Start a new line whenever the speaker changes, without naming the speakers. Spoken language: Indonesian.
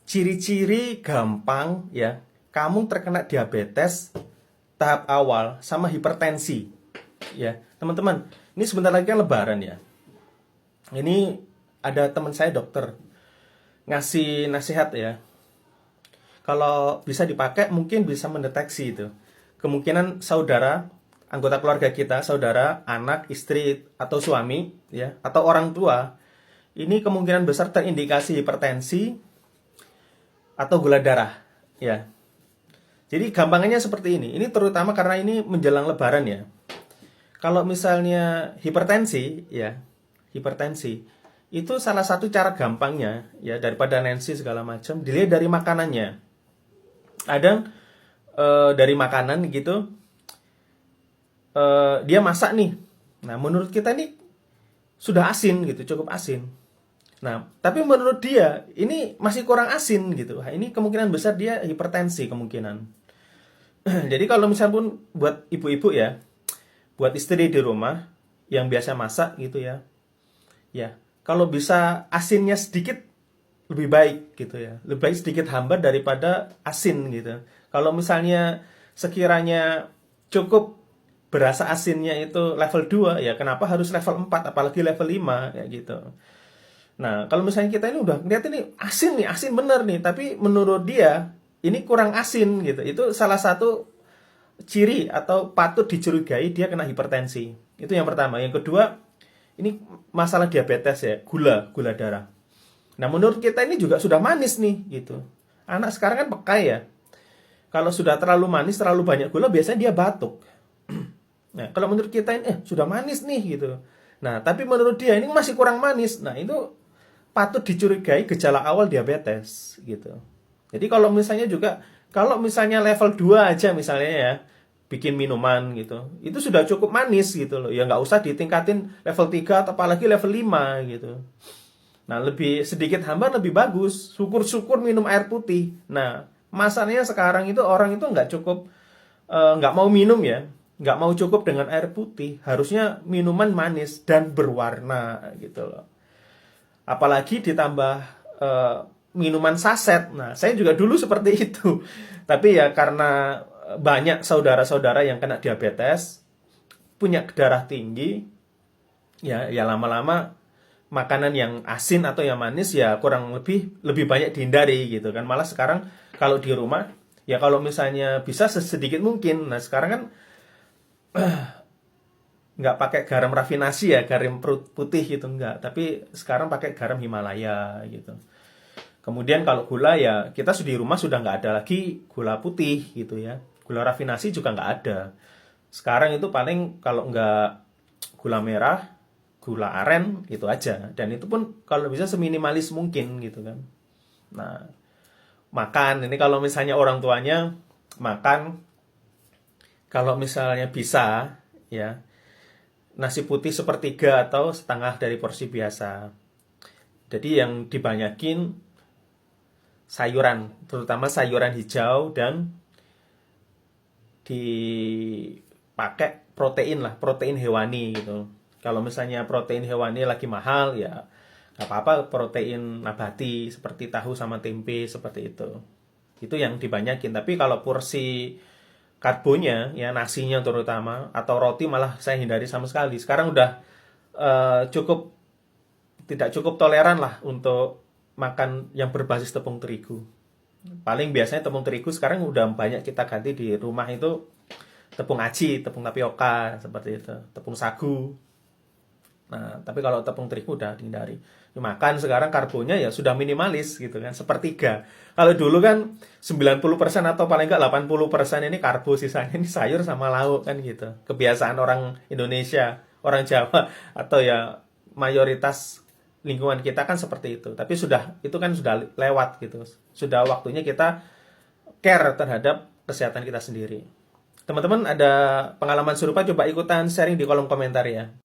ciri-ciri gampang ya kamu terkena diabetes tahap awal sama hipertensi ya teman-teman. Ini sebentar lagi kan lebaran ya. Ini ada teman saya dokter ngasih nasihat ya, kalau bisa dipakai mungkin bisa mendeteksi itu kemungkinan saudara, anggota keluarga kita, saudara, anak, istri, atau suami ya, atau orang tua ini kemungkinan besar terindikasi hipertensi atau gula darah ya. Jadi gampangannya seperti ini. Ini terutama karena ini menjelang lebaran ya. Kalau misalnya hipertensi ya, hipertensi itu salah satu cara gampangnya ya, daripada Nancy segala macam, dilihat dari makanannya. Ada dari makanan gitu, dia masak nih. Nah, menurut kita ini sudah asin gitu, cukup asin. Nah, tapi menurut dia ini masih kurang asin gitu. Nah, ini kemungkinan besar dia hipertensi kemungkinan. Jadi kalau misalnya pun buat ibu-ibu ya, buat istri di rumah yang biasa masak gitu ya, ya kalau bisa asinnya sedikit lebih baik gitu ya, lebih baik sedikit hambar daripada asin gitu. Kalau misalnya sekiranya cukup berasa asinnya itu level 2 ya, kenapa harus level 4 apalagi level 5 kayak gitu. Nah, kalau misalnya kita ini udah lihat ini asin nih, asin bener nih, tapi menurut dia ini kurang asin gitu. Itu salah satu ciri atau patut dicurigai dia kena hipertensi. Itu yang pertama. Yang kedua, ini masalah diabetes ya, gula darah. Nah, menurut kita ini juga sudah manis nih gitu. Anak sekarang kan pekai ya. Kalau sudah terlalu manis, terlalu banyak gula, biasanya dia batuk. Nah, kalau menurut kita ini sudah manis nih gitu. Nah, tapi menurut dia ini masih kurang manis. Nah, itu patut dicurigai gejala awal diabetes gitu. Jadi kalau misalnya juga, kalau misalnya level 2 aja misalnya ya, bikin minuman gitu, itu sudah cukup manis gitu loh. Ya nggak usah ditingkatin level 3 atau apalagi level 5 gitu. Nah, lebih sedikit hambar lebih bagus. Syukur-syukur minum air putih. Nah, masalahnya sekarang itu orang itu nggak cukup, nggak mau minum ya, nggak mau cukup dengan air putih. Harusnya minuman manis dan berwarna gitu loh. Apalagi ditambah minuman saset. Nah, saya juga dulu seperti itu. Tapi ya karena banyak saudara-saudara yang kena diabetes, punya darah tinggi, ya lama-lama makanan yang asin atau yang manis ya kurang lebih banyak dihindari gitu kan. Malah sekarang kalau di rumah ya kalau misalnya bisa sesedikit mungkin. Nah, sekarang kan nggak pakai garam rafinasi ya, garam putih gitu enggak, tapi sekarang pakai garam Himalaya gitu. Kemudian kalau gula ya kita di rumah sudah nggak ada lagi gula putih gitu ya, gula rafinasi juga nggak ada. Sekarang itu paling kalau nggak gula merah, gula aren gitu aja, dan itu pun kalau bisa seminimalis mungkin gitu kan. Nah, makan ini kalau misalnya orang tuanya makan, kalau misalnya bisa ya, nasi putih sepertiga atau setengah dari porsi biasa. Jadi yang dibanyakin sayuran, terutama sayuran hijau, dan dipakai protein lah, protein hewani gitu. Kalau misalnya protein hewani lagi mahal ya nggak apa-apa, protein nabati seperti tahu sama tempe seperti itu. Itu yang dibanyakin. Tapi kalau porsi karbonya ya, nasinya terutama atau roti malah saya hindari sama sekali. Sekarang udah cukup tidak cukup toleran lah untuk makan yang berbasis tepung terigu. Paling biasanya tepung terigu sekarang udah banyak kita ganti di rumah itu tepung aci, tepung tapioka seperti itu, tepung sagu. Nah, tapi kalau tepung terigu udah dihindari. Makan sekarang karbonya ya sudah minimalis gitu kan, sepertiga. Kalau dulu kan 90% atau paling enggak 80% ini karbo, sisanya ini sayur sama lauk kan gitu. Kebiasaan orang Indonesia, orang Jawa, atau ya mayoritas lingkungan kita kan seperti itu. Tapi itu kan sudah lewat gitu. Sudah waktunya kita care terhadap kesehatan kita sendiri. Teman-teman ada pengalaman serupa, coba ikutan sharing di kolom komentar ya.